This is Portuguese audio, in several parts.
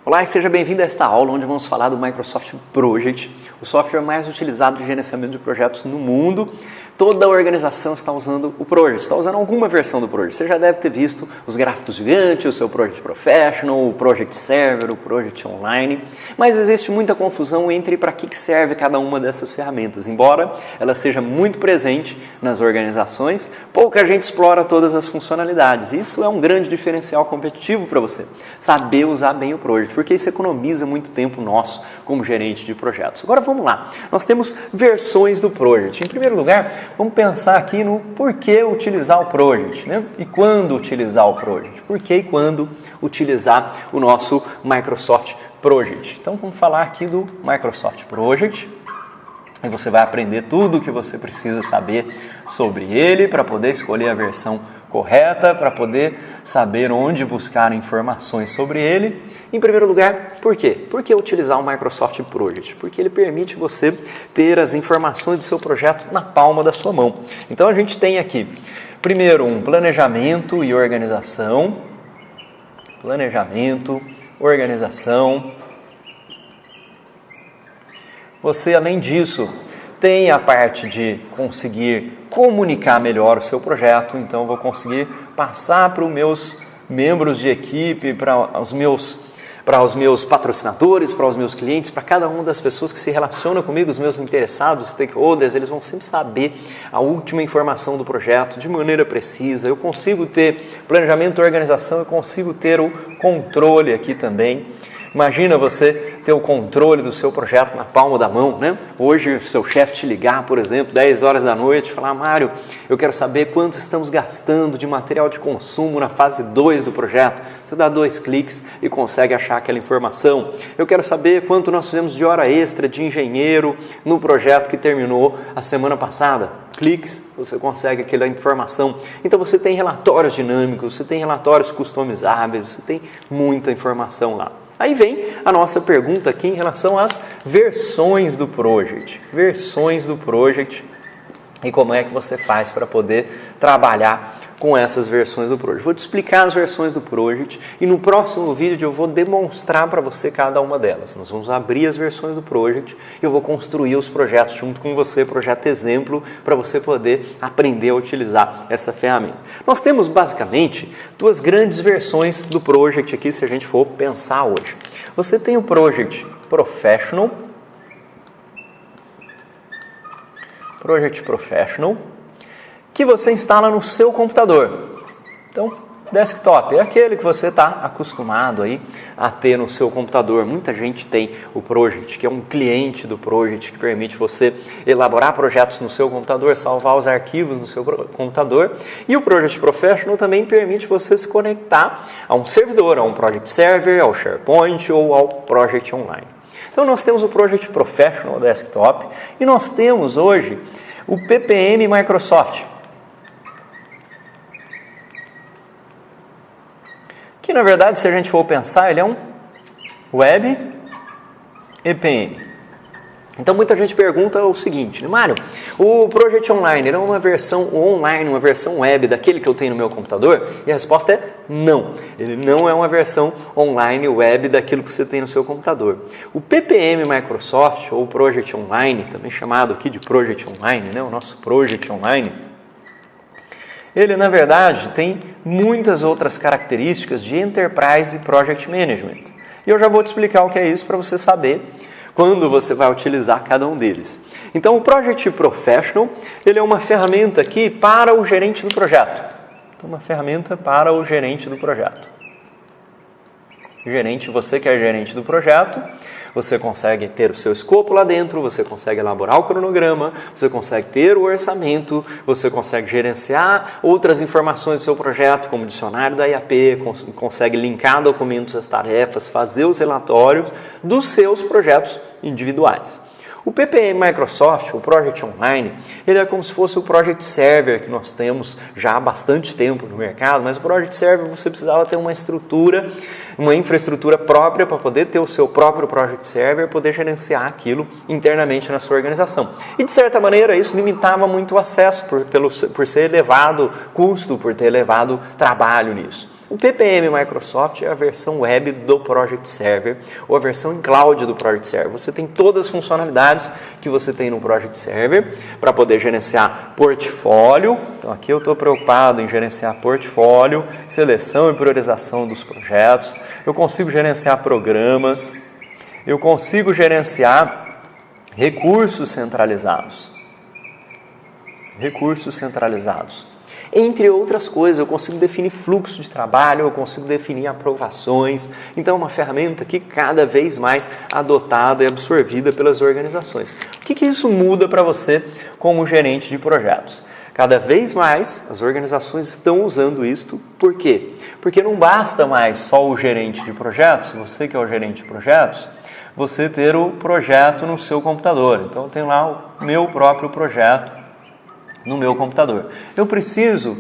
Olá e seja bem-vindo a esta aula onde vamos falar do Microsoft Project, o software mais utilizado de gerenciamento de projetos no mundo. Toda a organização está usando o Project, está usando alguma versão do Project. Você já deve ter visto os gráficos gigantes, o seu Project Professional, o Project Server, o Project Online, mas existe muita confusão entre para que serve cada uma dessas ferramentas. Embora ela seja muito presente nas organizações, pouca gente explora todas as funcionalidades. Isso é um grande diferencial competitivo para você, saber usar bem o Project, porque isso economiza muito tempo nosso como gerente de projetos. Agora vamos lá, nós temos versões do Project. Em primeiro lugar, vamos pensar aqui no porquê utilizar o Project, né? E quando utilizar o Project. Por que e quando utilizar o nosso Microsoft Project. Então vamos falar aqui do Microsoft Project. E você vai aprender tudo o que você precisa saber sobre ele para poder escolher a versão correta, para poder saber onde buscar informações sobre ele. Em primeiro lugar, por quê? Por que utilizar o Microsoft Project? Porque ele permite você ter as informações do seu projeto na palma da sua mão. Então a gente tem aqui, primeiro, um planejamento e organização. Planejamento, organização. Você, além disso, tem a parte de conseguir comunicar melhor o seu projeto. Então eu vou conseguir passar para os meus membros de equipe, para os meus patrocinadores, para os meus clientes, para cada uma das pessoas que se relacionam comigo, os meus interessados, stakeholders, eles vão sempre saber a última informação do projeto de maneira precisa. Eu consigo ter planejamento e organização, eu consigo ter o controle aqui também. Imagina você ter o controle do seu projeto na palma da mão, né? Hoje, seu chefe te ligar, por exemplo, 10 horas da noite, falar: Mário, eu quero saber quanto estamos gastando de material de consumo na fase 2 do projeto. Você dá 2 cliques e consegue achar aquela informação. Eu quero saber quanto nós fizemos de hora extra de engenheiro no projeto que terminou a semana passada. Cliques, você consegue aquela informação. Então você tem relatórios dinâmicos, você tem relatórios customizáveis, você tem muita informação lá. Aí vem a nossa pergunta aqui em relação às versões do Project. Versões do Project e como é que você faz para poder trabalhar com essas versões do Project. Vou te explicar as versões do Project e no próximo vídeo eu vou demonstrar para você cada uma delas. Nós vamos abrir as versões do Project e eu vou construir os projetos junto com você, projeto exemplo, para você poder aprender a utilizar essa ferramenta. Nós temos basicamente 2 grandes versões do Project aqui, se a gente for pensar hoje. Você tem o Project Professional, que você instala no seu computador. Então, desktop é aquele que você está acostumado aí a ter no seu computador. Muita gente tem o Project, que é um cliente do Project, que permite você elaborar projetos no seu computador, salvar os arquivos no seu computador. E o Project Professional também permite você se conectar a um servidor, a um Project Server, ao SharePoint ou ao Project Online. Então, nós temos o Project Professional Desktop e nós temos hoje o PPM Microsoft, que na verdade, se a gente for pensar, ele é um Web EPM. Então muita gente pergunta o seguinte, né, Mário, o Project Online ele é uma versão online, uma versão web daquele que eu tenho no meu computador? E a resposta é não, ele não é uma versão online web daquilo que você tem no seu computador. O PPM Microsoft, ou Project Online, também chamado aqui de Project Online, né, o nosso Project Online, ele, na verdade, tem muitas outras características de Enterprise Project Management. E eu já vou te explicar o que é isso para você saber quando você vai utilizar cada um deles. Então, o Project Professional, ele é uma ferramenta aqui para o gerente do projeto. Então, uma ferramenta para o gerente do projeto. Você que é gerente do projeto, você consegue ter o seu escopo lá dentro, você consegue elaborar o cronograma, você consegue ter o orçamento, você consegue gerenciar outras informações do seu projeto, como o dicionário da IAP, consegue linkar documentos às tarefas, fazer os relatórios dos seus projetos individuais. O PPM Microsoft, o Project Online, ele é como se fosse o Project Server que nós temos já há bastante tempo no mercado, mas o Project Server você precisava ter uma infraestrutura própria para poder ter o seu próprio Project Server, poder gerenciar aquilo internamente na sua organização. E de certa maneira isso limitava muito o acesso por ser elevado custo, por ter elevado trabalho nisso. O PPM Microsoft é a versão web do Project Server, ou a versão em cloud do Project Server. Você tem todas as funcionalidades que você tem no Project Server para poder gerenciar portfólio. Então aqui eu estou preocupado em gerenciar portfólio, seleção e priorização dos projetos. Eu consigo gerenciar programas, eu consigo gerenciar recursos centralizados. Entre outras coisas, eu consigo definir fluxo de trabalho, eu consigo definir aprovações. Então, é uma ferramenta que cada vez mais adotada e absorvida pelas organizações. O que isso muda para você como gerente de projetos? Cada vez mais as organizações estão usando isto. Por quê? Porque não basta mais só o gerente de projetos, você que é o gerente de projetos, você ter o projeto no seu computador. Então, eu tenho lá o meu próprio projeto no meu computador. Eu preciso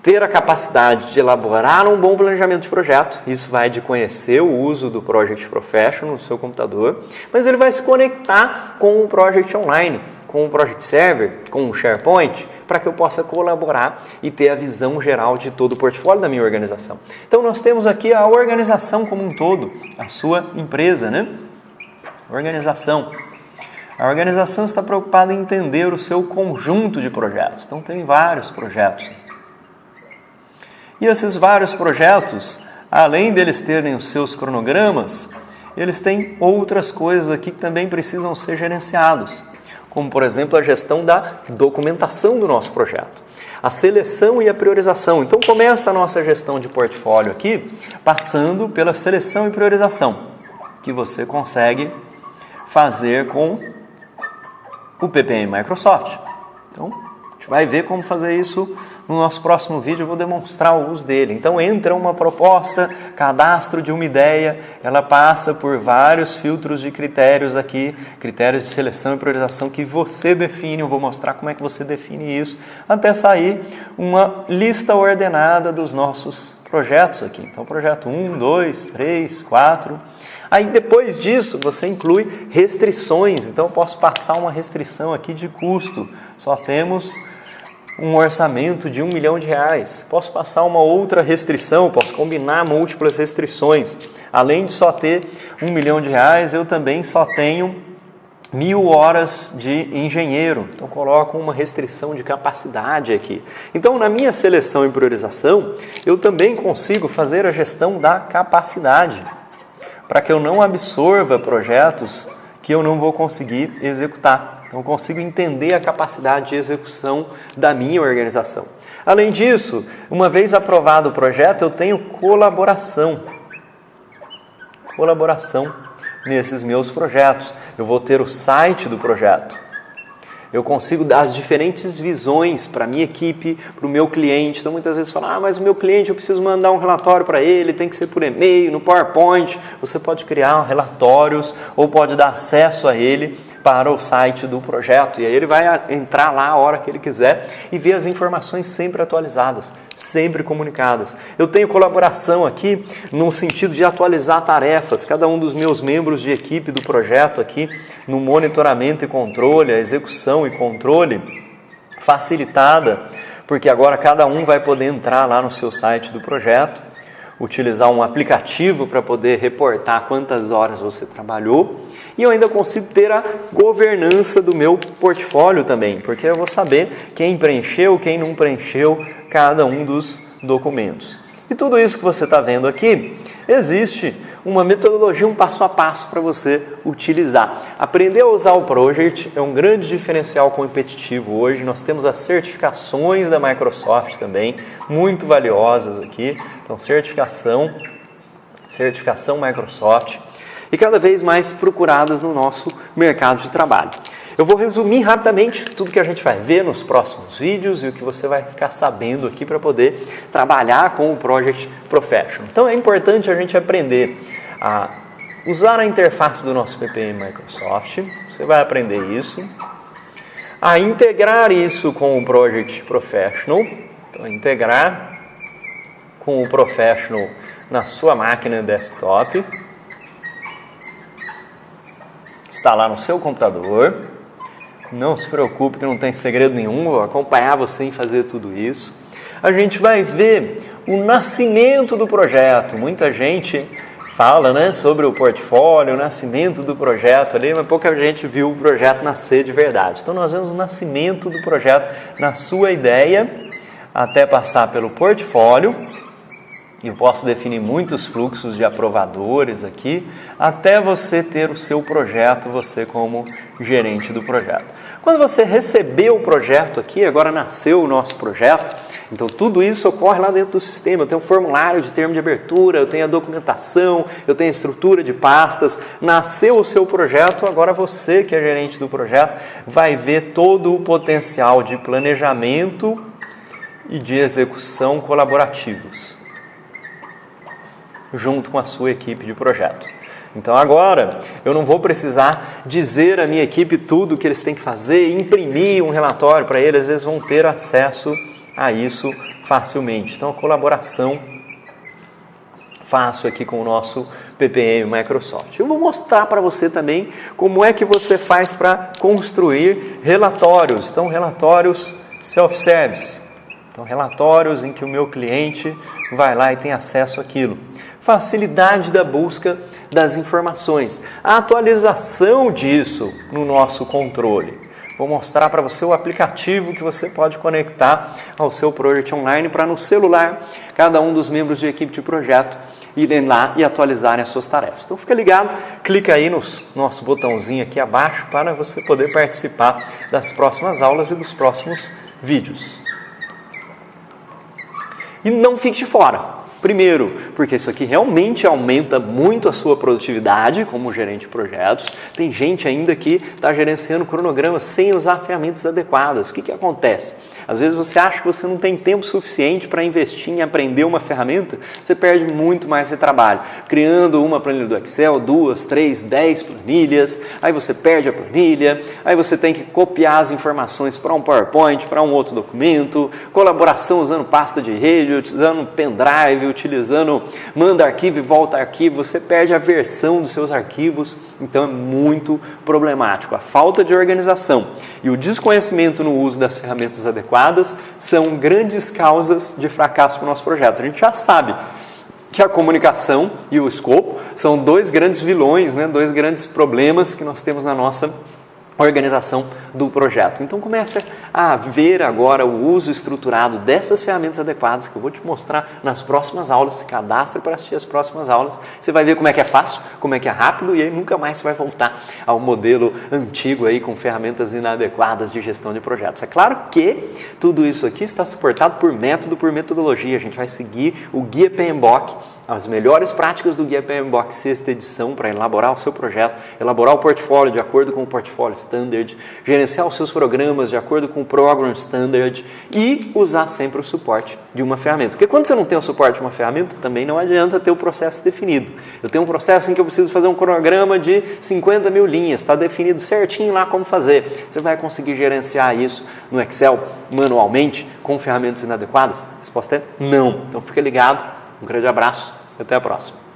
ter a capacidade de elaborar um bom planejamento de projeto. Isso vai de conhecer o uso do Project Professional no seu computador, mas ele vai se conectar com o Project Online, com o Project Server, com o SharePoint, para que eu possa colaborar e ter a visão geral de todo o portfólio da minha organização. Então, nós temos aqui a organização como um todo, a sua empresa, né? Organização. A organização está preocupada em entender o seu conjunto de projetos. Então, tem vários projetos. E esses vários projetos, além deles terem os seus cronogramas, eles têm outras coisas aqui que também precisam ser gerenciados. Como, por exemplo, a gestão da documentação do nosso projeto. A seleção e a priorização. Então, começa a nossa gestão de portfólio aqui, passando pela seleção e priorização, que você consegue fazer com o PPM Microsoft. Então, a gente vai ver como fazer isso no nosso próximo vídeo. Eu vou demonstrar o uso dele. Então, entra uma proposta, cadastro de uma ideia, ela passa por vários filtros de critérios aqui, critérios de seleção e priorização que você define. Eu vou mostrar como é que você define isso, até sair uma lista ordenada dos nossos projetos aqui. Então, projeto 1, 2, 3, 4... Aí, depois disso, você inclui restrições. Então, eu posso passar uma restrição aqui de custo. Só temos um orçamento de R$1 milhão. Posso passar uma outra restrição, posso combinar múltiplas restrições. Além de só ter R$1 milhão, eu também só tenho 1.000 horas de engenheiro. Então, coloco uma restrição de capacidade aqui. Então, na minha seleção e priorização, eu também consigo fazer a gestão da capacidade, para que eu não absorva projetos que eu não vou conseguir executar. Então, eu consigo entender a capacidade de execução da minha organização. Além disso, uma vez aprovado o projeto, eu tenho colaboração nesses meus projetos. Eu vou ter o site do projeto. Eu consigo dar as diferentes visões para a minha equipe, para o meu cliente. Então, muitas vezes falam, mas o meu cliente, eu preciso mandar um relatório para ele, tem que ser por e-mail, no PowerPoint. Você pode criar relatórios ou pode dar acesso a ele para o site do projeto. E aí ele vai entrar lá a hora que ele quiser e ver as informações sempre atualizadas, sempre comunicadas. Eu tenho colaboração aqui no sentido de atualizar tarefas. Cada um dos meus membros de equipe do projeto aqui, no monitoramento e controle, a execução e controle facilitada, porque agora cada um vai poder entrar lá no seu site do projeto, utilizar um aplicativo para poder reportar quantas horas você trabalhou, e eu ainda consigo ter a governança do meu portfólio também, porque eu vou saber quem preencheu, quem não preencheu cada um dos documentos. E tudo isso que você está vendo aqui, existe uma metodologia, um passo a passo para você utilizar. Aprender a usar o Project é um grande diferencial competitivo hoje. Nós temos as certificações da Microsoft também, muito valiosas aqui. Então, certificação Microsoft, e cada vez mais procuradas no nosso mercado de trabalho. Eu vou resumir rapidamente tudo que a gente vai ver nos próximos vídeos e o que você vai ficar sabendo aqui para poder trabalhar com o Project Professional. Então, é importante a gente aprender a usar a interface do nosso PPM Microsoft. Você vai aprender isso. A integrar isso com o Project Professional. Então, integrar com o Professional na sua máquina desktop. Está lá no seu computador. Não se preocupe que não tem segredo nenhum, vou acompanhar você em fazer tudo isso. A gente vai ver o nascimento do projeto. Muita gente fala, né, sobre o portfólio, o nascimento do projeto ali, mas pouca gente viu o projeto nascer de verdade. Então nós vemos o nascimento do projeto na sua ideia, até passar pelo portfólio. Eu posso definir muitos fluxos de aprovadores aqui, até você ter o seu projeto, você como gerente do projeto. Quando você recebeu o projeto aqui, agora nasceu o nosso projeto, então tudo isso ocorre lá dentro do sistema. Eu tenho um formulário de termo de abertura, eu tenho a documentação, eu tenho a estrutura de pastas. Nasceu o seu projeto, agora você que é gerente do projeto vai ver todo o potencial de planejamento e de execução colaborativos, junto com a sua equipe de projeto. Então agora eu não vou precisar dizer à minha equipe tudo o que eles têm que fazer, imprimir um relatório para eles, eles vão ter acesso a isso facilmente. Então a colaboração faço aqui com o nosso PPM Microsoft. Eu vou mostrar para você também como é que você faz para construir relatórios. Então relatórios self-service. Então relatórios em que o meu cliente vai lá e tem acesso àquilo. Facilidade da busca das informações, a atualização disso no nosso controle. Vou mostrar para você o aplicativo que você pode conectar ao seu Project Online para no celular, cada um dos membros de equipe de projeto irem lá e atualizarem as suas tarefas. Então fica ligado, clica aí no nosso botãozinho aqui abaixo para você poder participar das próximas aulas e dos próximos vídeos. E não fique de fora. Primeiro, porque isso aqui realmente aumenta muito a sua produtividade como gerente de projetos. Tem gente ainda que está gerenciando cronogramas sem usar ferramentas adequadas. O que acontece? Às vezes você acha que você não tem tempo suficiente para investir em aprender uma ferramenta, você perde muito mais de trabalho. Criando uma planilha do Excel, 2, 3, 10 planilhas, aí você perde a planilha, aí você tem que copiar as informações para um PowerPoint, para um outro documento, colaboração usando pasta de rede, utilizando pendrive, utilizando manda arquivo e volta arquivo, você perde a versão dos seus arquivos, então é muito problemático. A falta de organização e o desconhecimento no uso das ferramentas adequadas são grandes causas de fracasso para o nosso projeto. A gente já sabe que a comunicação e o escopo são dois grandes vilões, né? Dois grandes problemas que nós temos na nossa organização do projeto. Então comece a ver agora o uso estruturado dessas ferramentas adequadas que eu vou te mostrar nas próximas aulas. Se cadastre para assistir as próximas aulas. Você vai ver como é que é fácil, como é que é rápido e aí nunca mais você vai voltar ao modelo antigo aí com ferramentas inadequadas de gestão de projetos. É claro que tudo isso aqui está suportado por método, por metodologia. A gente vai seguir o Guia PMBOK, as melhores práticas do Guia PMBOK sexta edição para elaborar o seu projeto, elaborar o portfólio de acordo com o portfólio standard, gerenciar os seus programas de acordo com o Program Standard e usar sempre o suporte de uma ferramenta. Porque quando você não tem o suporte de uma ferramenta, também não adianta ter o processo definido. Eu tenho um processo em que eu preciso fazer um cronograma de 50 mil linhas, está definido certinho lá como fazer. Você vai conseguir gerenciar isso no Excel manualmente com ferramentas inadequadas? A resposta é não. Então fica ligado, um grande abraço, até a próxima.